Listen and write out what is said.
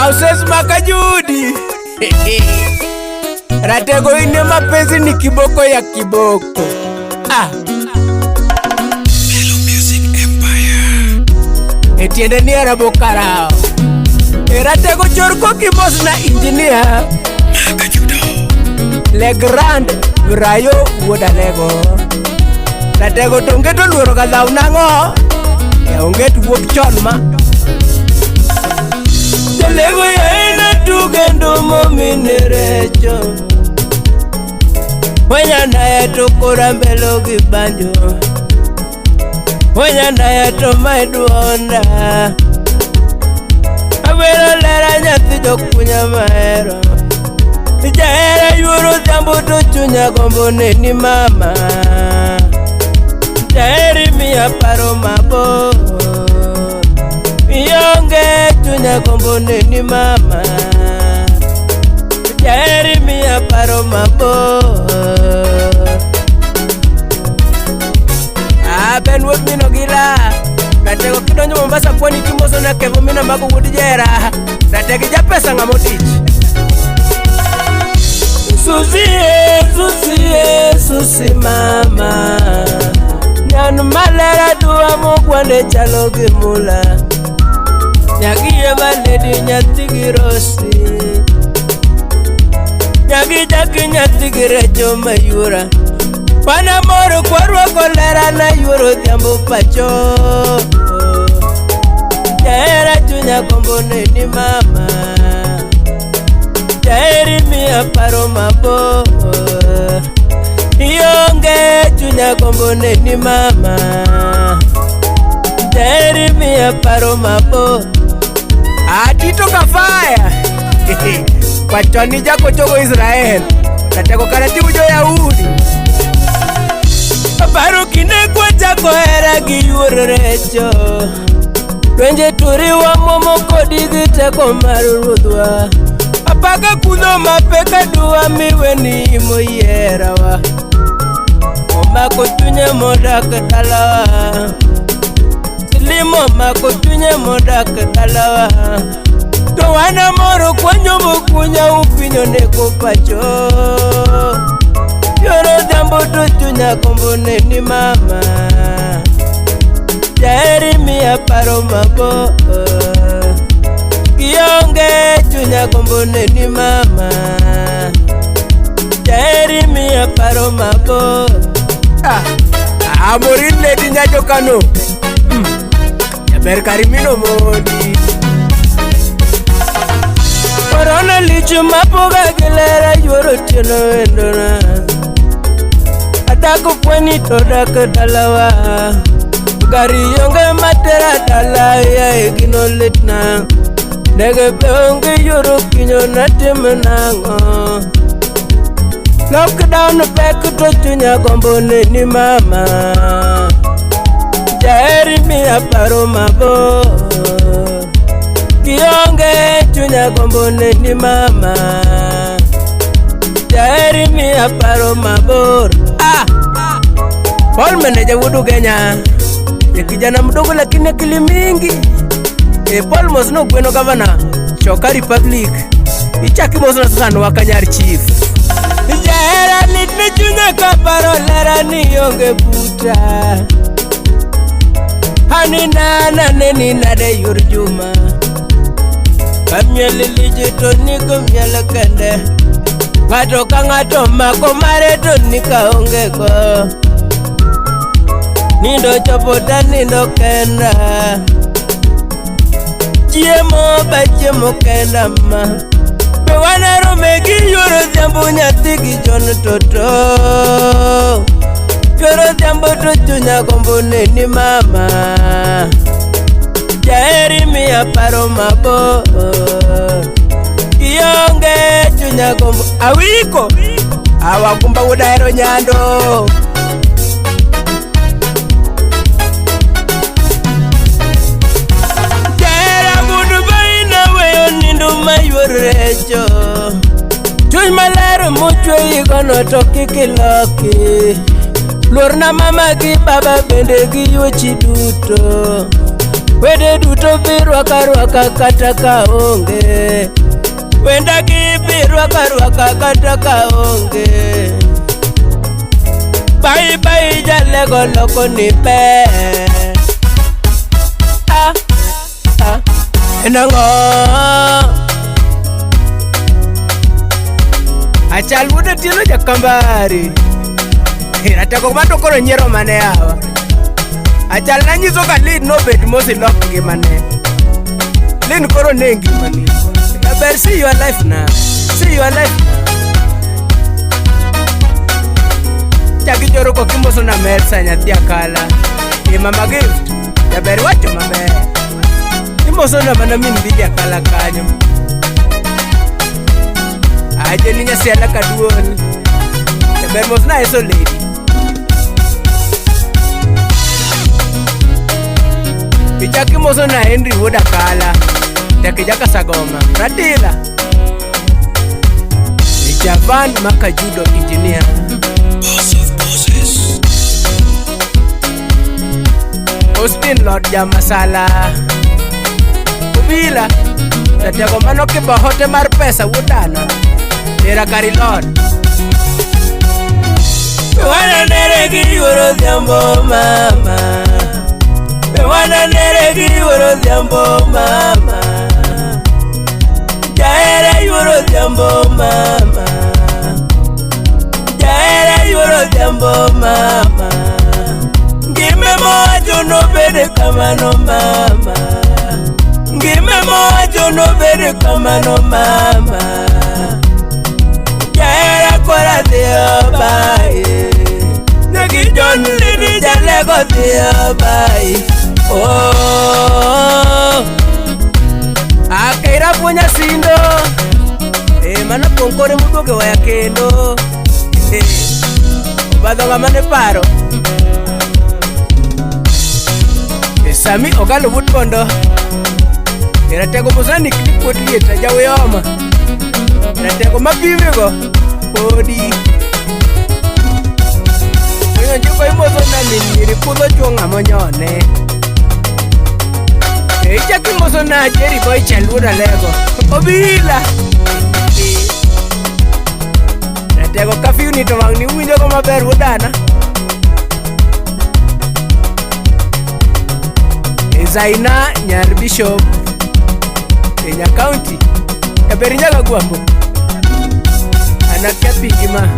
Mauses Makajudi. Ratego ine mapenzi ni kiboko ya kiboko. Hello Music Empire. Etiende ni arabokarao. Ratego chorko kibos na engineer Makajudo. Le Grand Rayo Wodalego. Ratego tongeto luoro kadau nango. Ongetu wok chonma. Lego yena tugendo mominerecho. Wenya nae tokora mbelo gibanjo. Wenya nae to maeduonda. Awero lera nyathi jokunya maero. Jahera yuoro jambo to chunya gombo neni mama. Jaheri miya paro mabo. Yonge chunya gombo neni mama. Jaheri miya paro mabo. Ben wot mino gila. Ratego kidonjo Mombasa pwani timoso na kevo mina mago wudi jera. Rategi japesa ngamotich. Susi mama. Nyanu malera duwa mugwane chalo gimula. Nyagiye valedi nyatigi rosi. Nyagi jaki nyatigi rejo mayura. Pana moro kwarwa kolera na yuro jambo pacho. Jahera chunya kombo neni mama. Jaheri miya paro mabo. Yonge chunya kombo neni mama. Jaheri miya paro mabo. Atito kafaya. Pachoni jako chogo Israel. Kateko karati ujo Yahudi. Paro kine kwa jako era giyurerecho. Twenje turi wa momo kodi giteko marurudwa. Apaga kuno mapeka duwa miwe ni moyera wa. Omako tunye moda katalawa. Silimo mako tunye moda katalawa. Towana moro kwa nyombo kunya upinyo neko pacho. Yoro jambo to chunya kombo neni mama. Jaheri miya paro mabo. Yonge chunya kombo neni mama. Jaheri miya paro mabo. Amorin ledi nyajo kano. Yaber karimino modi. Corona lichu mapoga gelera yoro tino endona. Atako pweni todaka dalawa. Gari yonge matera dala ya egino litna. Nege peonge yoro kinyo na timenango. Lockdown pek to chunya gombo neni mama. Jaheri miya paro mabo. Kionge chunya gombo neni mama. Jaheri miya paro mabor. Paul meneja wudu Kenya. Ya kijana mdogo lakini akili mingi. Paul Mosno gweno gavana Shoka Republic. Ichaki Mosno sasa wakanyari chief. Jahera litni chunya kaparo lera ni yonge buta. Hani nana neni nade yurjuma. Kamyele lijito niko myele kende. Ngato kangato mako mareto nika ongeko. Nindo chopota nindo kenda. Chiemo ba chiemo kenda ma. Bewana romegi yoro jambu nyatigi jono toto. Yoro jambu to chunya kombo neni mama. Jaheri miya paro mabo. Yonge chunya gombo. Awiko awakumba udaero nyando. Jahera mudu baina weyo nindu mayurecho. Chuny malero muchwe igono toki kiloki. Lorna mama gi baba bende gi yochi duto. Wede duto duto birwaka kata kaonge, wenda gi birwaka kata kaonge. Bye bye jalego loko ni pe. Enango achal wude tilo jakambari irateko mato koro nyiero mane yawa achal nanyiso ka lin nobet mosilok ngimane lin koro ne ngimani ber see your life now, see your life now. Chaki joro ko kimoso na mersa nyathi akala mama gift jaber wacho maber kimoso na mana min bidi akala kanyo aje ni nyasiala kaduon jaber mos na eso lady Ichaki moso na Henry Woda Kala Tekijaka Sagoma Radila Javan Makajudo engineer Boss of bosses. Austin Lord Jamasala Kubila Tateko mano kiba hote mar pesa wudana Nera kari Lord Wana neregi yoro jambo mama Wana neregi yoro jambo mama Jaere yoro jambo mama Jaere yoro jambo mama Ngime mojo no bede kamano mama Ngime mojo no bede kamano mama Jaere kora deo bae Nagi John Lidi jalego deo bae Oh Akaira punya sindo Mana pongkore mudo ke waya kendo Badonga mane paro Sami ogalo wutbondo Irateko musani kipoti yeta jawe yoma Irateko mabimego Podi Kwenye njiko imozo na nini Kudo chunga monyone Ichaki moso na jeri boy chalura lego Obila Ratego kafiu ni tomang ni winjo ko maber wudana Zaina Nyar Bishop Kenya County Eberinyaga Gwambo Anakia Pigima